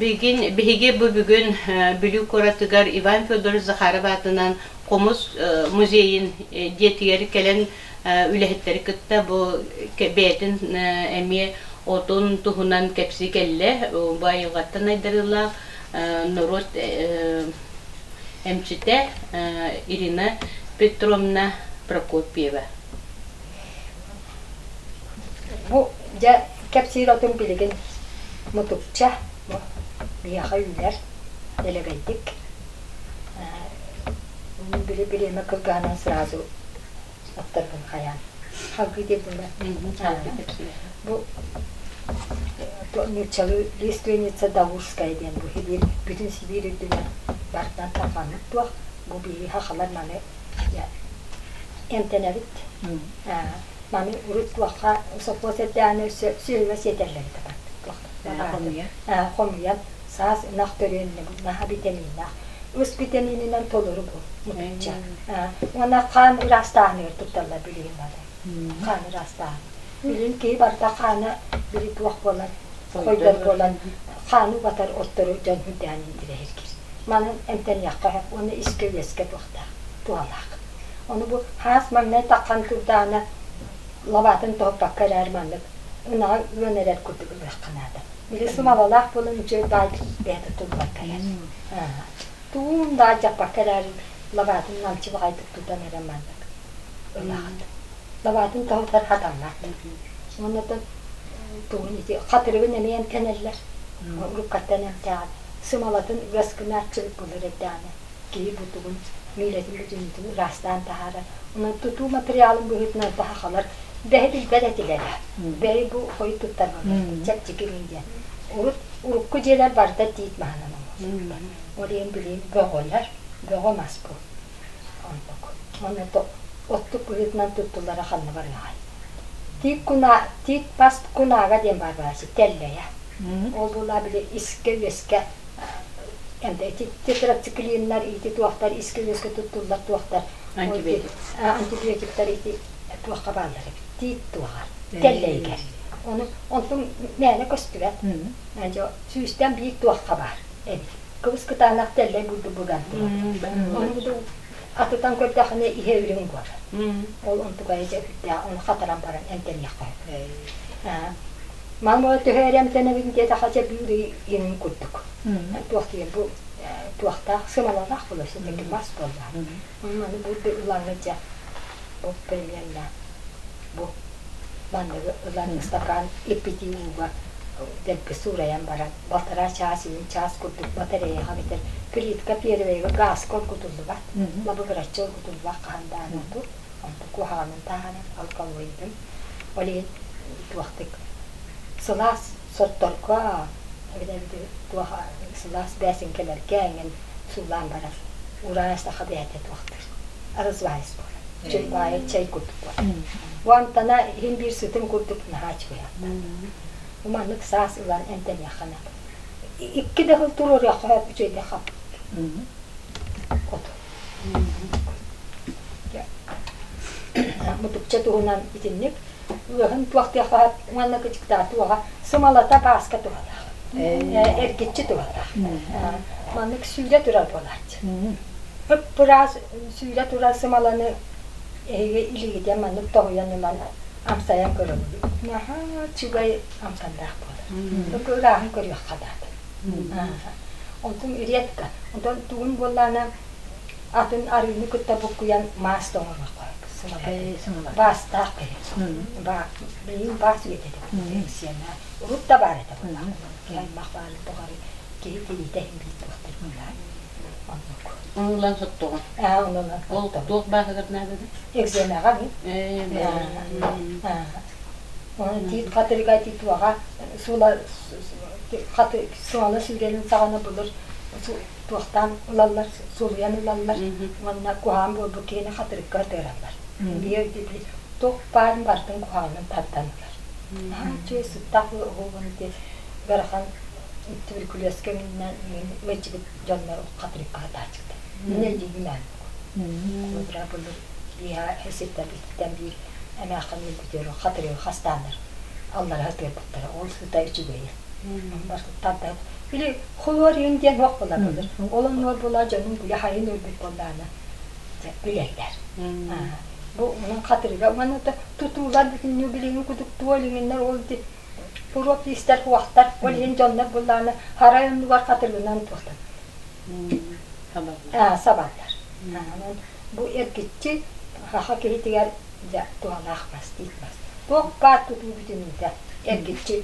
Bihige bu bugün Büyük Oratıgar İvan Fyodor Zakharov adından Komuz Muzeyin diyetiyeri gelen ülehetleri kıtta bu beytin emiye otun tuhunan kepsi kelle bu ayıgattan aydarıla Norot emçite Irina Petrovna Prokopyeva. Bu ja kepsi otun bilgin mutukça bir hayırlar elebeydik. Bunu bile kılganan sırası aktardım kayan. Halkı diye bunlar. Bu Nurçalı Listvenitsa Davurskaya diyen bu hediye bütün Sibirya dünya bardan tafanlık bu. Bu bir hakalar mani entenevit. Mani urut vaka soposetlerine sürülmez yeterleri de var. Komuyan saz naktörünle bu naha vitamini. Üst vitamininden toluru bu. Mutluca. Ona kan rastağını tutarlar bileyim bana. Kan rastağını. Bilin ki barda kanı biri tuğak olan, koydar olan kanı batar otları can hüddani indire herkes. Manın emten yakka hep onu iske tuğalak. Onu bu has manne takkan turdağına lavatın tohpak kararmanlık. Ona yöneler kutu bırakınadı. Birisi malalak bunun için dahi beyde tutmak karar. Tuğum da acaba kararın lavatın nalçı vakaydık tutan eramanlık. Öyle hadı. Lavatın tohuklar hadamlar. Ondan tuğun iti katırıvın emeyen teneller. Rukattan emtihal. Sımalatın rızkını açılıp bulur edane. Ki bu tuğun milletin gücünü rastan tahara. Onun tutuğu materyalın büyütüne daha kalır. Behi bilber etiler. Behi bu koyu tutar. Çek çekilince. Uruk kuceler var da deyit mahananım. Oraya bileyim göğolar. Göğomaz bu. Ondan da otluk büyütüne tuttulara kanlı var ya. Tik bas kunaga diyen var varası telleye. Oldular bile iske veske. Hem de titrat çıkılıyınlar iti tuaktar iske veske tuttular tuaktar. Antibiyotikler iti tuak kabalları. Tit tuakar. Telleye gel. Onun neyine köstüver. Bence süsten büyük tuak kabar. Evet. Kıvız kıtanak telleye buldu buradan. Onu bu atıtan köptekine ihe ürün var. Onu tukayacak hütta, onu kataran paran enten yakar. Malmoya tüherem tenevin diye takacak büyüğü yemin kurduk. Tuğaktayım bu tuğakta sımalarak bulasın, peki mas bollar. Onu burada ulanınca bu premierle bu bandı ulan istakan ipiti uva delpi surayan baran batara çağsının çağs kurduk bataryaya habitir pirit kapiyeri ve gaz kol kutuldu var. Labı bırakçı kutuldu var kahandan oldu. Onu kuhanın tahanı alkalıydım. Öyle tuğaktık. Sılas sottorka bir de tuğak sılas besin keler gengin sulan baran. Uğraşta habiyete tuğaktır. Arız vahis bu. Çünkü gayet çay kurduk var. Bu antana hem bir sütüm kurduk nahaç koyan. Umanlık sağız ulan enten yakana. İki de durur yakı hep şeyde kap. Otur. Mutukça tuğunan itinlik. Uyahın tuğakta yakı hep umanlık küçük daha tuğağa. Sımalata baska tuğağa. Erketçi tuğağa. Umanlık suyla durar olardı. Hep biraz suyla durar sımalanı ili giden manlık doğuyan ulan amsayan görünür. Naha çugay amsandak bolar. Doktorahın görüyor kadardı. Ondan iriyetka. Ondan tuğun bollarına atın arını kutta bokuyan maas doğurma koyup. Bas takı. Beyin bas yetedik. Siyana. Urut da bari de bolar. Yani mahvarlı doğarı. Kiri değil de hem bir doktor. Onunla tuttuğun. Onunla tuttuğun. Tuğ bakıdır nerede? Egzeme gami. Onu tit katırga tit vaga suala sürenin sağına bulur. Tuğtan ulanlar, suluyan ulanlar. Onunla kuhan bu kene katırga terarlar. Bir dedi, tuğ parın bartın kuhanın tattanlar. Çöy sütta hoğun diye bırakan tübülkülöskeminden vecibit canlar katırga çıktı. Ne diyeyim ben? Kudra bulur. Ya hesipte bittikten bir emeğin yıldırıyor, hatırıyor, hastanlar. Allah'a hatır tutları, olsun da içi böyle. Barkıtlarda. Bili xolor yönden hoq bolabilir. Olan nor bola canım bu hayın ölbüt bollarına. Bilekler. Bu onun hatırıyla ona da tutulan bütün ne bileyim kuduk tuvalinler oldu. Purop ister huaktar, olin canlar bollarına harayın var hatırlanan tuğdu. Sabahlar. Bu erkekçi hakiki diğer tuğalak bas, değil bas. Bu kat tutu bütünüzde erkekçi